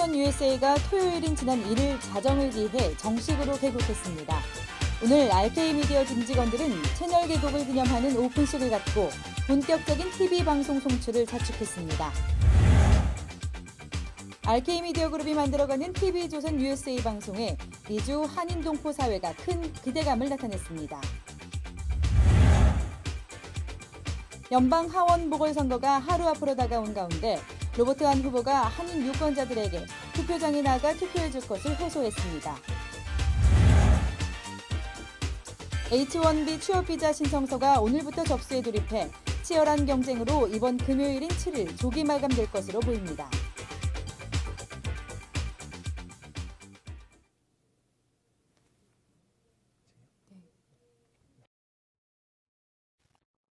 TV조선 USA가 토요일인 지난 1일 자정을 기해 정식으로 개국했습니다. 오늘 RK미디어 임직원들은 채널 개국을 기념하는 오픈식을 갖고 본격적인 TV 방송 송출을 자축했습니다. RK미디어 그룹이 만들어가는 TV조선 USA 방송에 미주 한인 동포 사회가 큰 기대감을 나타냈습니다. 연방 하원 보궐선거가 하루 앞으로 다가온 가운데 로버트 한 후보가 한인 유권자들에게 투표장에 나가 투표해줄 것을 호소했습니다. H-1B 취업비자 신청서가 오늘부터 접수에 돌입해 치열한 경쟁으로 이번 금요일인 7일 조기 마감될 것으로 보입니다.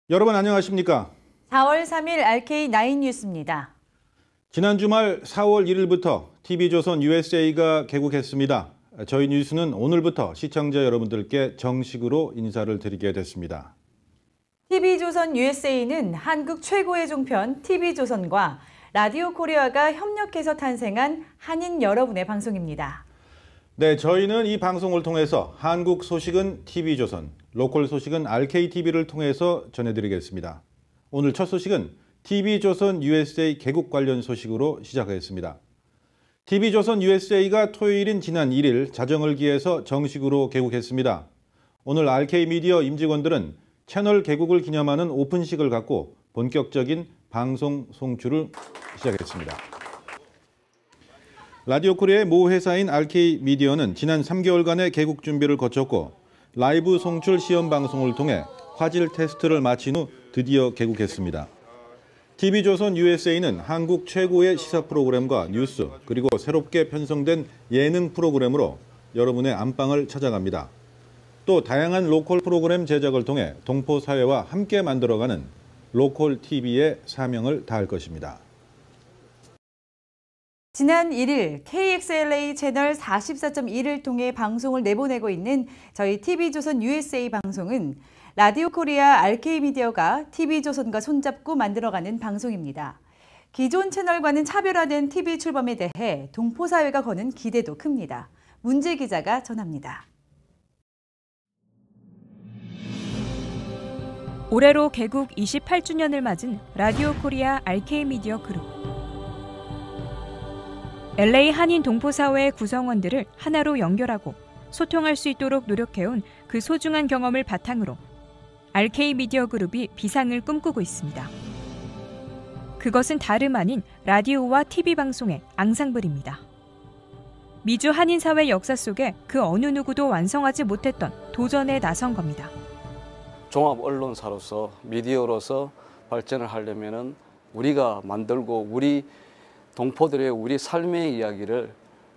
여러분 안녕하십니까? 4월 3일 RK9 뉴스입니다. 지난 주말 4월 1일부터 TV조선 USA가 개국했습니다. 저희 뉴스는 오늘부터 시청자 여러분들께 정식으로 인사를 드리게 됐습니다. TV조선 USA는 한국 최고의 종편 TV조선과 라디오 코리아가 협력해서 탄생한 한인 여러분의 방송입니다. 네, 저희는 이 방송을 통해서 한국 소식은 TV조선, 로컬 소식은 RKTV를 통해서 전해드리겠습니다. 오늘 첫 소식은 TV조선 USA 개국 관련 소식으로 시작하겠습니다. TV조선 USA가 토요일인 지난 1일 자정을 기해서 정식으로 개국했습니다. 오늘 RK미디어 임직원들은 채널 개국을 기념하는 오픈식을 갖고 본격적인 방송 송출을 시작했습니다. 라디오 코리아의 모 회사인 RK미디어는 지난 3개월간의 개국 준비를 거쳤고 라이브 송출 시험 방송을 통해 화질 테스트를 마친 후 드디어 개국했습니다. TV조선 USA는 한국 최고의 시사 프로그램과 뉴스 그리고 새롭게 편성된 예능 프로그램으로 여러분의 안방을 찾아갑니다. 또 다양한 로컬 프로그램 제작을 통해 동포 사회와 함께 만들어가는 로컬 TV의 사명을 다할 것입니다. 지난 1일 KXLA 채널 44.1을 통해 방송을 내보내고 있는 저희 TV조선 USA 방송은 라디오 코리아 RK미디어가 TV조선과 손잡고 만들어가는 방송입니다. 기존 채널과는 차별화된 TV 출범에 대해 동포사회가 거는 기대도 큽니다. 문재 기자가 전합니다. 올해로 개국 28주년을 맞은 라디오 코리아 RK미디어 그룹. LA 한인 동포사회의 구성원들을 하나로 연결하고 소통할 수 있도록 노력해온 그 소중한 경험을 바탕으로 RK미디어 그룹이 비상을 꿈꾸고 있습니다. 그것은 다름 아닌 라디오와 TV 방송의 앙상블입니다. 미주 한인사회 역사 속에 그 어느 누구도 완성하지 못했던 도전에 나선 겁니다. 종합 언론사로서 미디어로서 발전을 하려면은 우리가 만들고 우리 동포들의 우리 삶의 이야기를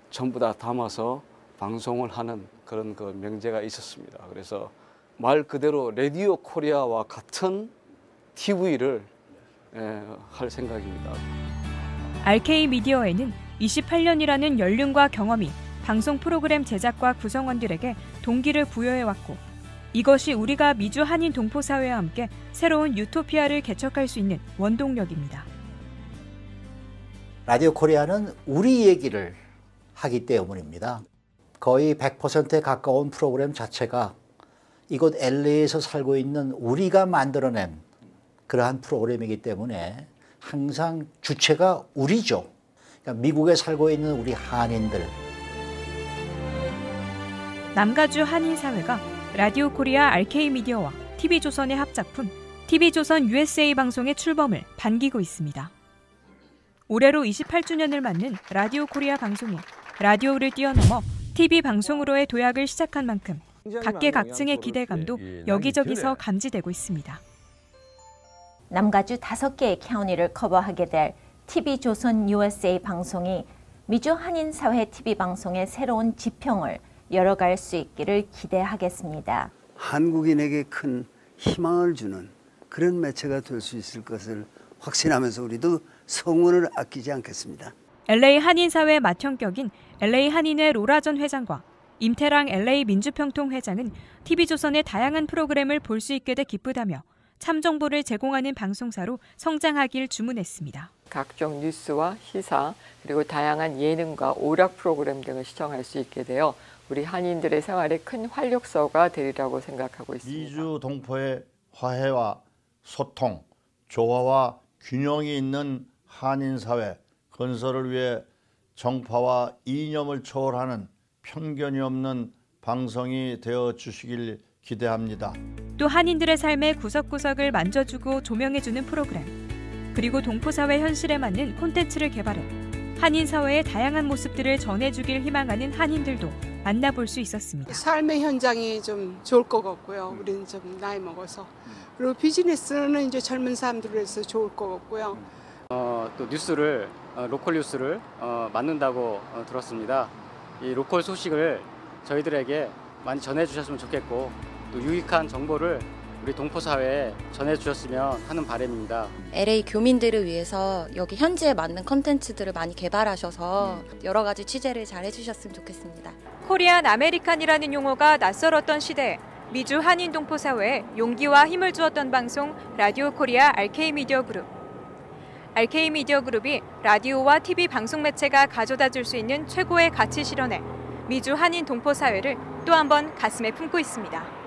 전부 다 담아서 방송을 하는 그런 그 명제가 있었습니다. 그래서 말 그대로 라디오 코리아와 같은 TV를 할 생각입니다. RK미디어에는 28년이라는 연륜과 경험이 방송 프로그램 제작과 구성원들에게 동기를 부여해왔고 이것이 우리가 미주 한인 동포사회와 함께 새로운 유토피아를 개척할 수 있는 원동력입니다. 라디오 코리아는 우리 얘기를 하기 때문입니다. 거의 100%에 가까운 프로그램 자체가 이곳 LA에서 살고 있는 우리가 만들어낸 그러한 프로그램이기 때문에 항상 주체가 우리죠. 그러니까 미국에 살고 있는 우리 한인들. 남가주 한인사회가 라디오 코리아 RK미디어와 TV조선의 합작품 TV조선 USA 방송의 출범을 반기고 있습니다. 올해로 28주년을 맞는 라디오 코리아 방송이 라디오를 뛰어넘어 TV 방송으로의 도약을 시작한 만큼 각계각층의 기대감도 여기저기서 감지되고 있습니다. 남가주 5개의 카운티를 커버하게 될 TV조선 USA 방송이 미주 한인사회 TV 방송의 새로운 지평을 열어갈 수 있기를 기대하겠습니다. 한국인에게 큰 희망을 주는 그런 매체가 될 수 있을 것을 확신하면서 우리도 성원을 아끼지 않겠습니다. LA 한인사회 맏형격인 LA 한인회 로라 전 회장과 임태랑 LA 민주평통 회장은 TV조선의 다양한 프로그램을 볼 수 있게 돼 기쁘다며 참정보를 제공하는 방송사로 성장하길 주문했습니다. 각종 뉴스와 시사 그리고 다양한 예능과 오락 프로그램 등을 시청할 수 있게 되어 우리 한인들의 생활에 큰 활력소가 되리라고 생각하고 있습니다. 미주 동포의 화해와 소통, 조화와 균형이 있는 한인 사회 건설을 위해 정파와 이념을 초월하는 편견이 없는 방송이 되어 주시길 기대합니다. 또 한인들의 삶의 구석구석을 만져주고 조명해주는 프로그램, 그리고 동포사회 현실에 맞는 콘텐츠를 개발해 한인 사회의 다양한 모습들을 전해주길 희망하는 한인들도 만나볼 수 있었습니다. 삶의 현장이 좀 좋을 것 같고요. 우리는 좀 나이 먹어서. 그리고 비즈니스는 이제 젊은 사람들을 위해서 좋을 것 같고요. 또 뉴스를 로컬 뉴스를 만든다고 들었습니다. 이 로컬 소식을 저희들에게 많이 전해주셨으면 좋겠고 또 유익한 정보를 우리 동포 사회에 전해주셨으면 하는 바람입니다. LA 교민들을 위해서 여기 현지에 맞는 콘텐츠들을 많이 개발하셔서 여러 가지 취재를 잘 해주셨으면 좋겠습니다. 코리안 아메리칸이라는 용어가 낯설었던 시대에 미주 한인 동포 사회에 용기와 힘을 주었던 방송 라디오 코리아 RK 미디어 그룹. RK 미디어 그룹이 라디오와 TV 방송 매체가 가져다 줄 수 있는 최고의 가치 실현에 미주 한인 동포 사회를 또 한 번 가슴에 품고 있습니다.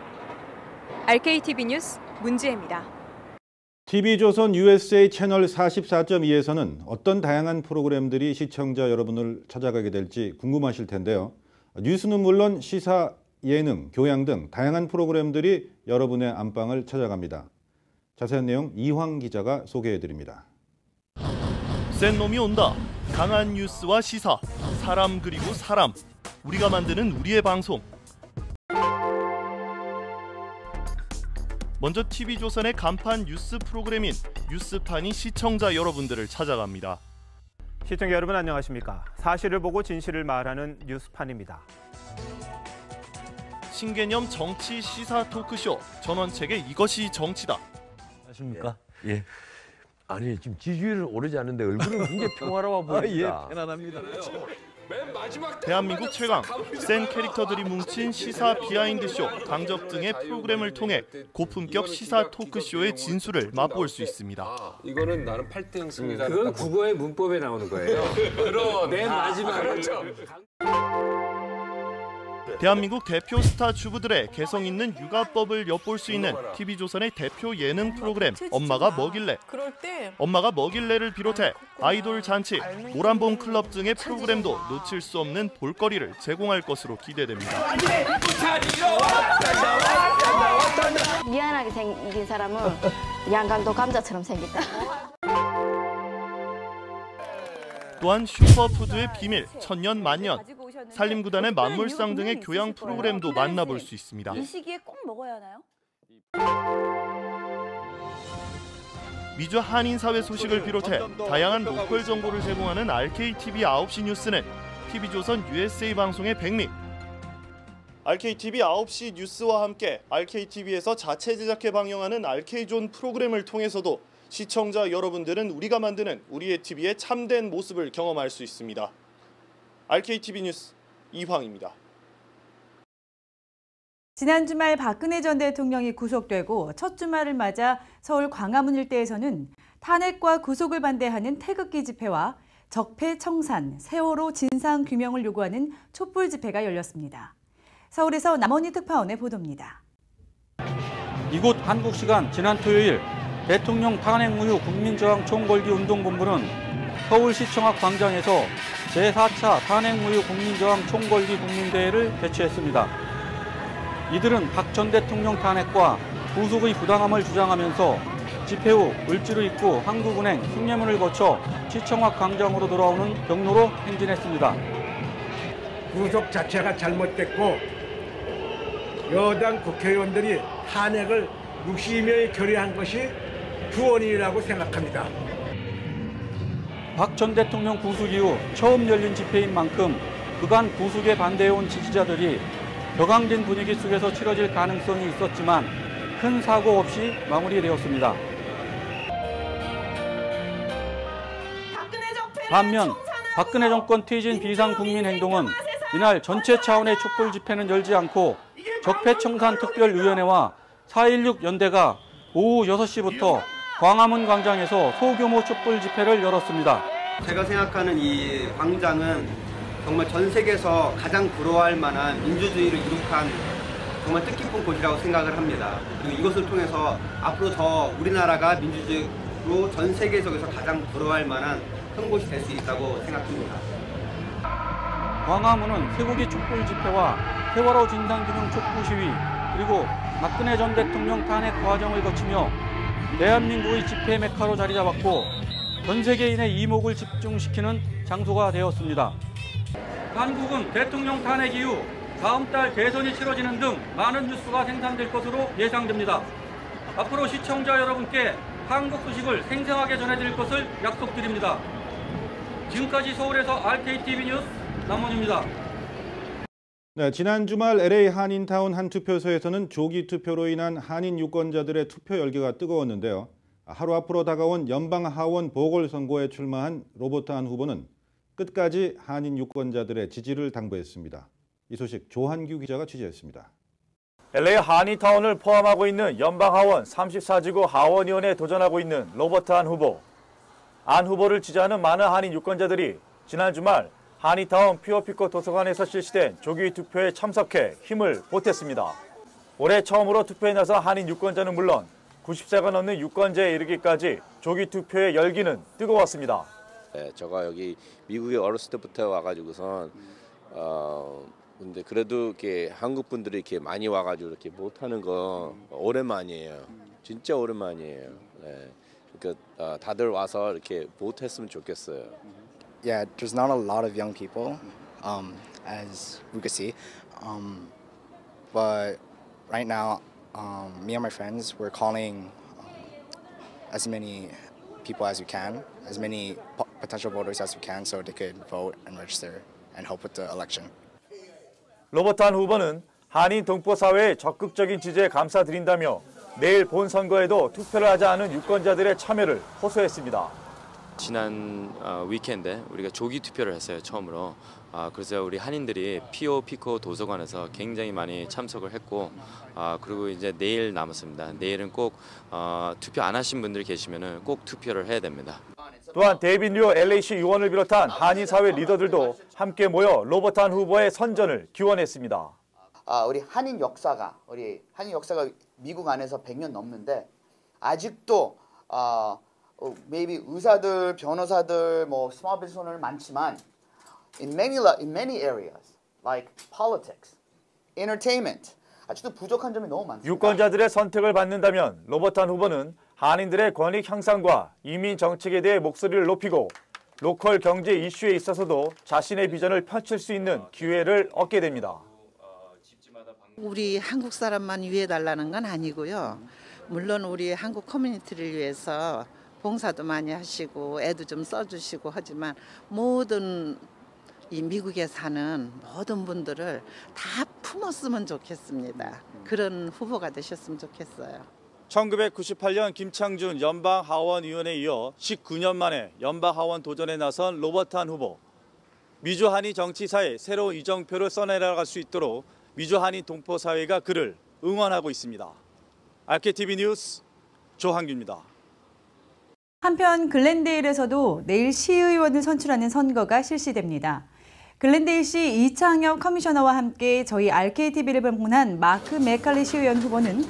RKTV 뉴스 문지혜입니다. TV조선 USA 채널 44.2에서는 어떤 다양한 프로그램들이 시청자 여러분을 찾아가게 될지 궁금하실 텐데요. 뉴스는 물론 시사, 예능, 교양 등 다양한 프로그램들이 여러분의 안방을 찾아갑니다. 자세한 내용 이황 기자가 소개해드립니다. 센 놈이 온다. 강한 뉴스와 시사, 사람 그리고 사람. 우리가 만드는 우리의 방송. 먼저 TV조선의 간판 뉴스 프로그램인 뉴스판이 시청자 여러분들을 찾아갑니다. 시청자 여러분 안녕하십니까? 사실을 보고 진실을 말하는 뉴스판입니다. 신개념 정치 시사 토크쇼 전원책의 이것이 정치다. 안녕하십니까? 예. 아니 지금 지지율은 오르지 않는데 얼굴은 굉장히 평화로워 보입니다. 예, 편안합니다. 대한민국 최강, 센 캐릭터들이 뭉친 시사 비하인드쇼, 강접 등의 프로그램을 통해 고품격 시사 토크쇼의 진수를 맛볼 수 있습니다. 이거는 나는 8등 승리다. 그건 국어의 문법에 나오는 거예요. 맨 마지막으로. 대한민국 대표 스타 주부들의 개성 있는 육아법을 엿볼 수 있는 TV조선의 대표 예능 프로그램 엄마가 먹일래. 엄마가 먹일래를 비롯해 아이돌 잔치, 모란봉 클럽 등의 프로그램도 놓칠 수 없는 볼거리를 제공할 것으로 기대됩니다. 미안하게 생긴 사람은 양강도 감자처럼 생겼다. 또한 슈퍼푸드의 비밀, 천년 만년, 산림구단의 만물상 등의 교양 프로그램도 만나볼 수 있습니다. 이 시기에 꼭 먹어야 하나요? 미주 한인사회 소식을 비롯해 다양한 로컬 정보를 제공하는 RKTV 9시 뉴스는 TV조선 USA 방송의 백미. RKTV 9시 뉴스와 함께 RKTV에서 자체 제작해 방영하는 RK존 프로그램을 통해서도 시청자 여러분들은 우리가 만드는 우리의 TV의 참된 모습을 경험할 수 있습니다. RKTV 뉴스 이황입니다. 지난 주말 박근혜 전 대통령이 구속되고 첫 주말을 맞아 서울 광화문 일대에서는 탄핵과 구속을 반대하는 태극기 집회와 적폐청산, 세월호 진상규명을 요구하는 촛불 집회가 열렸습니다. 서울에서 남원희 특파원의 보도입니다. 이곳 한국 시간 지난 토요일 대통령 탄핵 무효 국민저항 총궐기 운동본부는 서울시청 앞 광장에서 제4차 탄핵 무효 국민저항 총궐기 국민대회를 개최했습니다. 이들은 박 전 대통령 탄핵과 구속의 부당함을 주장하면서 집회 후 을지로 입구 한국은행 흉례문을 거쳐 시청 앞 광장으로 돌아오는 경로로 행진했습니다. 구속 자체가 잘못됐고 여당 국회의원들이 탄핵을 무심히 결의한 것이 그 원인이라고 생각합니다. 박 전 대통령 구속 이후 처음 열린 집회인 만큼 그간 구속에 반대해온 지지자들이 격앙된 분위기 속에서 치러질 가능성이 있었지만 큰 사고 없이 마무리되었습니다. 반면 박근혜 정권 퇴진 비상국민행동은 이날 전체 차원의 촛불 집회는 열지 않고 적폐청산 특별위원회와 4.16 연대가 오후 6시부터 광화문 광장에서 소규모 촛불 집회를 열었습니다. 제가 생각하는 이 광장은 정말 전 세계에서 가장 부러워할 만한 민주주의를 이룩한 정말 뜻깊은 곳이라고 생각을 합니다. 그리고 이것을 통해서 앞으로 더 우리나라가 민주주의로 전 세계에서 가장 부러워할 만한 큰 곳이 될 수 있다고 생각합니다. 광화문은 쇠고기 촛불 집회와 세월호 진상규명 촉구 시위, 그리고 박근혜 전 대통령 탄핵 과정을 거치며 대한민국의 집회 메카로 자리 잡았고 전 세계인의 이목을 집중시키는 장소가 되었습니다. 한국은 대통령 탄핵 이후 다음 달 대선이 치러지는 등 많은 뉴스가 생산될 것으로 예상됩니다. 앞으로 시청자 여러분께 한국 소식을 생생하게 전해드릴 것을 약속드립니다. 지금까지 서울에서 RKTV 뉴스 남원입니다. 네, 지난 주말 LA 한인타운 한 투표소에서는 조기 투표로 인한 한인 유권자들의 투표 열기가 뜨거웠는데요. 하루 앞으로 다가온 연방 하원 보궐선거에 출마한 로버트 한 후보는 끝까지 한인 유권자들의 지지를 당부했습니다. 이 소식 조한규 기자가 취재했습니다. LA 한인타운을 포함하고 있는 연방 하원 34지구 하원의원에 도전하고 있는 로버트 한 후보. 안 후보를 지지하는 많은 한인 유권자들이 지난 주말 한인타운 피오피코 도서관에서 실시된 조기 투표에 참석해 힘을 보탰습니다. 올해 처음으로 투표에 나선 한인 유권자는 물론 90세가 넘는 유권자에 이르기까지 조기 투표의 열기는 뜨거웠습니다. 네, 제가 여기 미국에 어렸을 때부터 와가지고선 근데 그래도 이렇게 한국 분들이 이렇게 많이 와가지고 이렇게 못하는 거 오랜만이에요. 진짜 오랜만이에요. 네. 그러니까 다들 와서 이렇게 못했으면 좋겠어요. Yeah, there's not a lot of young people, as we could see, but right now, me and my friends, we're calling as many people as we can, as many potential voters as we can, so they could vote and register and help with the election. 로버트 한 후보는 한인 동포 사회의 적극적인 지지에 감사드린다며 내일 본선거에도 투표를 하지 않은 유권자들의 참여를 호소했습니다. 지난 위켄드에 우리가 조기 투표를 했어요, 처음으로. 그래서 우리 한인들이 피오피코 도서관에서 굉장히 많이 참석을 했고, 그리고 이제 내일 남았습니다. 내일은 꼭 투표 안 하신 분들이 계시면은 꼭 투표를 해야 됩니다. 또한 데이빗 류 LA시 의원을 비롯한 한인 사회 리더들도 함께 모여 로버트 한 후보의 선전을 기원했습니다. 우리 한인 역사가 미국 안에서 100년 넘는데 아직도 maybe 의사들, 변호사들, 뭐 small business 오너들 많지만 in many areas like politics, entertainment 아직도 부족한 점이 너무 많습니다. 유권자들의 선택을 받는다면 로버트 한 후보는 한인들의 권익 향상과 이민 정책에 대해 목소리를 높이고 로컬 경제 이슈에 있어서도 자신의 비전을 펼칠 수 있는 기회를 얻게 됩니다. 우리 한국 사람만 위해달라는 건 아니고요. 물론 우리 한국 커뮤니티를 위해서 봉사도 많이 하시고 애도 좀 써주시고 하지만 모든 이 미국에 사는 모든 분들을 다 품었으면 좋겠습니다. 그런 후보가 되셨으면 좋겠어요. 1998년 김창준 연방하원의원에 이어 19년 만에 연방하원 도전에 나선 로버트 한 후보. 미주 한인 정치사에 새로운 이정표를 써내려갈 수 있도록 미주 한인 동포 사회가 그를 응원하고 있습니다. RKTV 뉴스 조한규입니다. 한편 글렌데일에서도 내일 시의원을 선출하는 선거가 실시됩니다. 글렌데일시 이창엽 커미셔너와 함께 저희 RKTV를 방문한 마크 맥칼리 시의원 후보는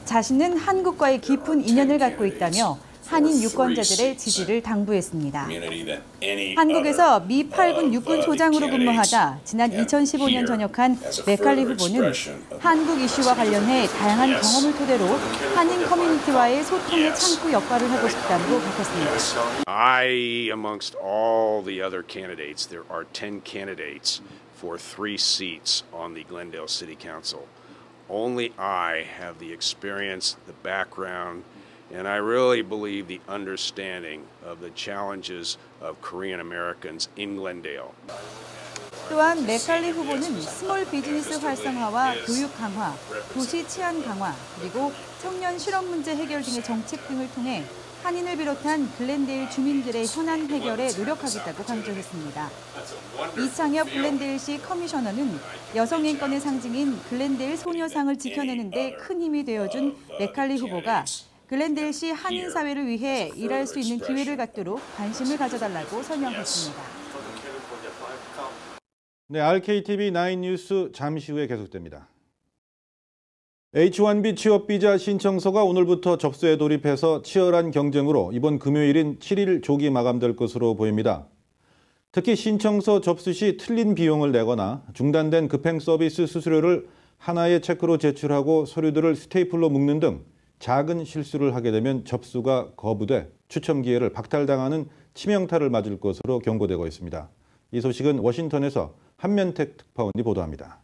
자신은 한국과의 깊은 인연을 갖고 있다며 한인 유권자들의 지지를 당부했습니다. 한국에서 미 8군 육군 소장으로 근무하다 지난 2015년 전역한 맥칼리 후보는 한국 이슈와 관련해 다양한 경험을 토대로 한인 커뮤니티와의 소통의 창구 역할을 하고 싶다고 밝혔습니다. Amongst all the other candidates, there are 10 candidates for 3 seats on the Glendale City Council. Only I have the experience, the background, and I really believe the understanding of the challenges of Korean Americans in Glendale. 또한 맥칼리 후보는 스몰 비즈니스 활성화와 교육 강화, 도시 치안 강화, 그리고 청년 실업 문제 해결 등의 정책 등을 통해 한인을 비롯한 글렌데일 주민들의 현안 해결에 노력하겠다고 강조했습니다. 이창엽 글렌데일시 커미셔너는 여성 인권의 상징인 글렌데일 소녀상을 지켜내는 데 큰 힘이 되어준 맥칼리 후보가 글렌데일시 한인사회를 위해 일할 수 있는 기회를 갖도록 관심을 가져달라고 설명했습니다. 네, RKTV9 뉴스 잠시 후에 계속됩니다. H-1B 취업비자 신청서가 오늘부터 접수에 돌입해서 치열한 경쟁으로 이번 금요일인 7일 조기 마감될 것으로 보입니다. 특히 신청서 접수 시 틀린 비용을 내거나 중단된 급행 서비스 수수료를 하나의 체크로 제출하고 서류들을 스테이플로 묶는 등 작은 실수를 하게 되면 접수가 거부돼 추첨 기회를 박탈당하는 치명타를 맞을 것으로 경고되고 있습니다. 이 소식은 워싱턴에서 한면택 특파원이 보도합니다.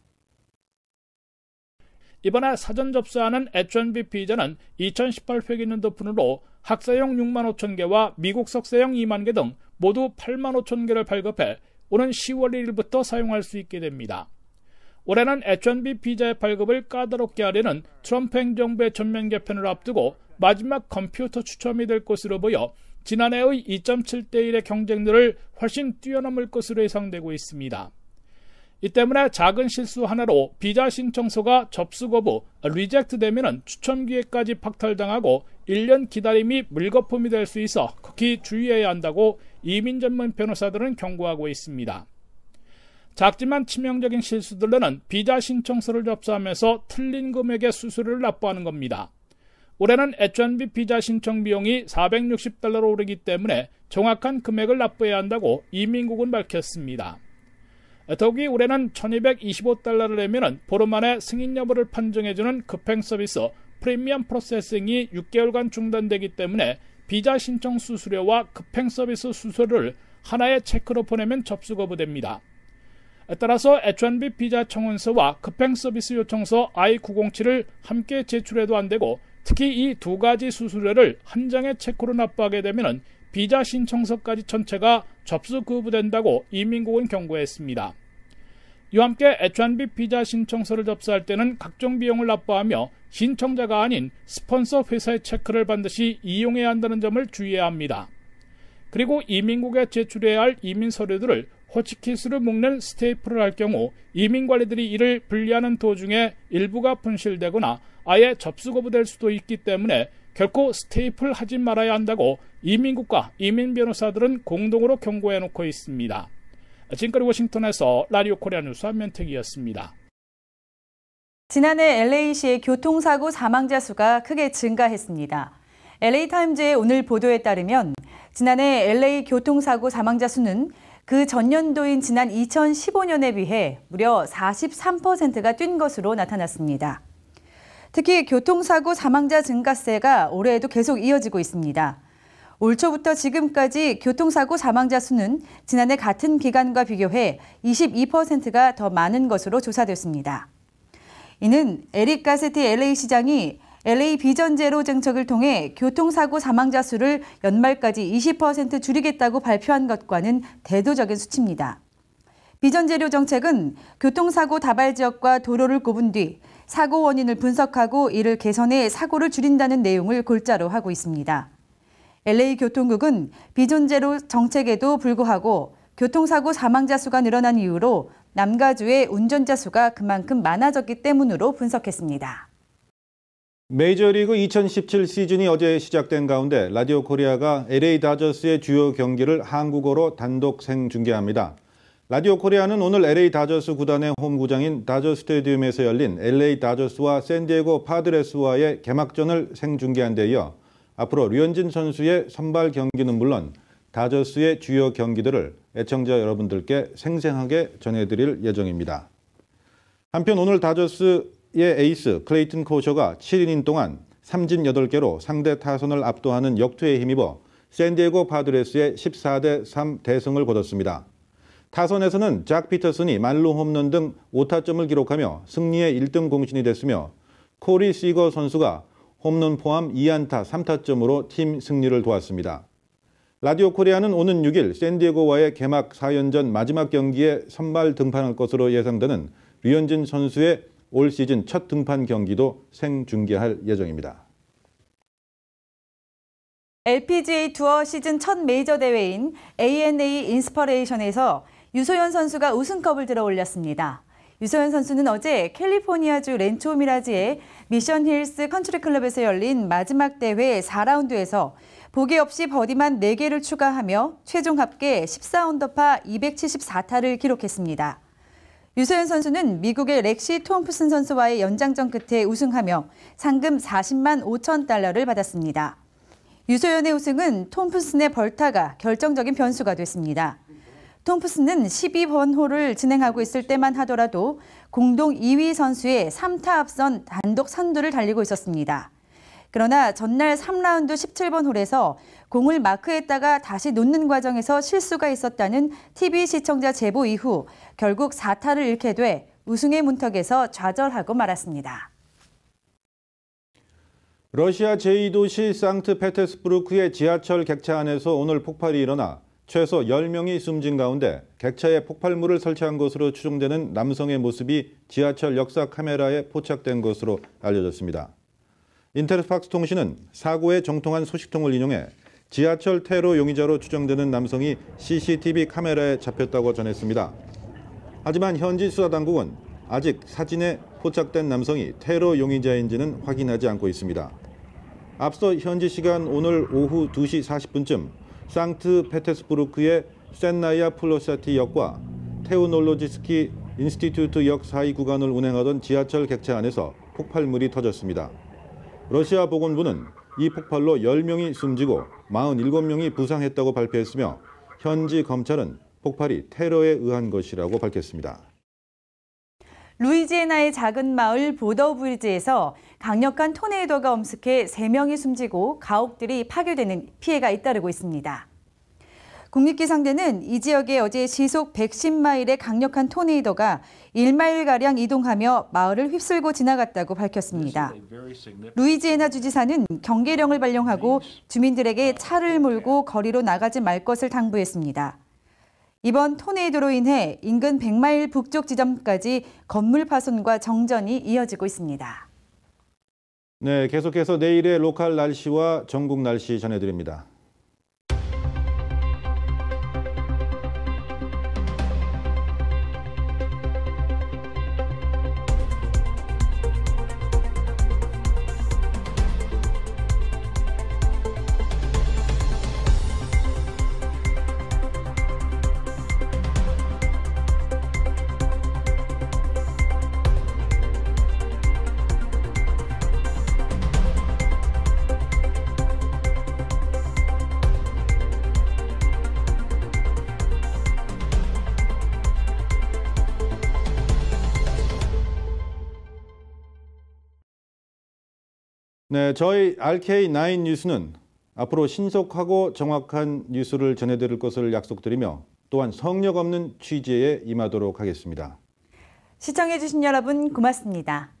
이번에 사전 접수하는 H-1B 비자는 2018 회계연도분으로 학사용 6만 5천 개와 미국 석사용 2만 개 등 모두 8만 5천 개를 발급해 오는 10월 1일부터 사용할 수 있게 됩니다. 올해는 H-1B 비자의 발급을 까다롭게 하려는 트럼프 행정부의 전면 개편을 앞두고 마지막 컴퓨터 추첨이 될 것으로 보여 지난해의 2.7대 1의 경쟁률을 훨씬 뛰어넘을 것으로 예상되고 있습니다. 이 때문에 작은 실수 하나로 비자 신청서가 접수 거부, 리젝트 되면 추첨 기회까지 박탈당하고 1년 기다림이 물거품이 될 수 있어 극히 주의해야 한다고 이민 전문 변호사들은 경고하고 있습니다. 작지만 치명적인 실수들로는 비자 신청서를 접수하면서 틀린 금액의 수수료를 납부하는 겁니다. 올해는 H-1B 비자 신청 비용이 $460로 오르기 때문에 정확한 금액을 납부해야 한다고 이민국은 밝혔습니다. 더욱이 올해는 $1,225를 내면 보름 만에 승인 여부를 판정해주는 급행 서비스 프리미엄 프로세싱이 6개월간 중단되기 때문에 비자 신청 수수료와 급행 서비스 수수료를 하나의 체크로 보내면 접수 거부됩니다. 따라서 H-1B 비자 청원서와 급행 서비스 요청서 I-907을 함께 제출해도 안 되고 특히 이 두 가지 수수료를 한 장의 체크로 납부하게 되면 비자 신청서까지 전체가 접수 거부된다고 이민국은 경고했습니다. 이와 함께 H-1B 비자 신청서를 접수할 때는 각종 비용을 납부하며 신청자가 아닌 스폰서 회사의 체크를 반드시 이용해야 한다는 점을 주의해야 합니다. 그리고 이민국에 제출해야 할 이민 서류들을 호치키스로 묶는 스테이플을 할 경우 이민관리들이 이를 분리하는 도중에 일부가 분실되거나 아예 접수 거부될 수도 있기 때문에 결코 스테이플 하지 말아야 한다고 이민국과 이민 변호사들은 공동으로 경고해놓고 있습니다. 지금까지 워싱턴에서 라디오 코리아 뉴스 한면택이었습니다. 지난해 LA시의 교통사고 사망자 수가 크게 증가했습니다. LA타임즈의 오늘 보도에 따르면 지난해 LA 교통사고 사망자 수는 그 전년도인 지난 2015년에 비해 무려 43%가 뛴 것으로 나타났습니다. 특히 교통사고 사망자 증가세가 올해에도 계속 이어지고 있습니다. 올 초부터 지금까지 교통사고 사망자 수는 지난해 같은 기간과 비교해 22%가 더 많은 것으로 조사됐습니다. 이는 에릭 가세티 LA시장이 LA 비전 제로 정책을 통해 교통사고 사망자 수를 연말까지 20% 줄이겠다고 발표한 것과는 대조적인 수치입니다. 비전 제로 정책은 교통사고 다발 지역과 도로를 꼽은 뒤 사고 원인을 분석하고 이를 개선해 사고를 줄인다는 내용을 골자로 하고 있습니다. LA 교통국은 비전 제로 정책에도 불구하고 교통사고 사망자 수가 늘어난 이유로 남가주의 운전자 수가 그만큼 많아졌기 때문으로 분석했습니다. 메이저리그 2017 시즌이 어제 시작된 가운데 라디오 코리아가 LA 다저스의 주요 경기를 한국어로 단독 생중계합니다. 라디오 코리아는 오늘 LA 다저스 구단의 홈구장인 다저 스테디움에서 열린 LA 다저스와 샌디에고 파드레스와의 개막전을 생중계한 데 이어 앞으로 류현진 선수의 선발 경기는 물론 다저스의 주요 경기들을 애청자 여러분들께 생생하게 전해드릴 예정입니다. 한편 오늘 다저스의 에이스 클레이튼 코셔가 7이닝 동안 삼진 8개로 상대 타선을 압도하는 역투에 힘입어 샌디에고 파드레스의 14대 3 대승을 거뒀습니다. 타선에서는 작 피터슨이 만루 홈런 등 5타점을 기록하며 승리의 1등 공신이 됐으며 코리 시거 선수가 홈런 포함 2안타 3타점으로 팀 승리를 도왔습니다. 라디오 코리아는 오는 6일 샌디에고와의 개막 4연전 마지막 경기에 선발 등판할 것으로 예상되는 류현진 선수의 올 시즌 첫 등판 경기도 생중계할 예정입니다. LPGA 투어 시즌 첫 메이저 대회인 ANA 인스퍼레이션에서 유소연 선수가 우승컵을 들어 올렸습니다. 유소연 선수는 어제 캘리포니아주 렌초 미라지의 미션 힐스 컨트리 클럽에서 열린 마지막 대회 4라운드에서 보기 없이 버디만 4개를 추가하며 최종 합계 14언더파 274타를 기록했습니다. 유소연 선수는 미국의 렉시 톰프슨 선수와의 연장전 끝에 우승하며 상금 40만 5천 달러를 받았습니다. 유소연의 우승은 톰프슨의 벌타가 결정적인 변수가 됐습니다. 톰프슨은 12번 홀을 진행하고 있을 때만 하더라도 공동 2위 선수의 3타 앞선 단독 선두를 달리고 있었습니다. 그러나 전날 3라운드 17번 홀에서 공을 마크했다가 다시 놓는 과정에서 실수가 있었다는 TV 시청자 제보 이후 결국 4타를 잃게 돼 우승의 문턱에서 좌절하고 말았습니다. 러시아 제2도시 상트페테르부르크의 지하철 객차 안에서 오늘 폭발이 일어나 최소 10명이 숨진 가운데 객차에 폭발물을 설치한 것으로 추정되는 남성의 모습이 지하철 역사 카메라에 포착된 것으로 알려졌습니다. 인터팩스 통신은 사고에 정통한 소식통을 인용해 지하철 테러 용의자로 추정되는 남성이 CCTV 카메라에 잡혔다고 전했습니다. 하지만 현지 수사당국은 아직 사진에 포착된 남성이 테러 용의자인지는 확인하지 않고 있습니다. 앞서 현지 시간 오늘 오후 2시 40분쯤 상트페테르부르크의 센나이아 플로사티 역과 테우놀로지스키 인스티튜트 역 사이 구간을 운행하던 지하철 객차 안에서 폭발물이 터졌습니다. 러시아 보건부는 이 폭발로 10명이 숨지고 47명이 부상했다고 발표했으며 현지 검찰은 폭발이 테러에 의한 것이라고 밝혔습니다. 루이지애나의 작은 마을 보더브리지에서 강력한 토네이도가 엄습해 3명이 숨지고 가옥들이 파괴되는 피해가 잇따르고 있습니다. 국립기상대는 이 지역에 어제 시속 110마일의 강력한 토네이도가 1마일가량 이동하며 마을을 휩쓸고 지나갔다고 밝혔습니다. 루이지애나 주지사는 경계령을 발령하고 주민들에게 차를 몰고 거리로 나가지 말 것을 당부했습니다. 이번 토네이도로 인해 인근 100마일 북쪽 지점까지 건물 파손과 정전이 이어지고 있습니다. 네, 계속해서 내일의 로컬 날씨와 전국 날씨 전해드립니다. 네, 저희 RK9 뉴스는 앞으로 신속하고 정확한 뉴스를 전해드릴 것을 약속드리며 또한 성역 없는 취재에 임하도록 하겠습니다. 시청해주신 여러분 고맙습니다.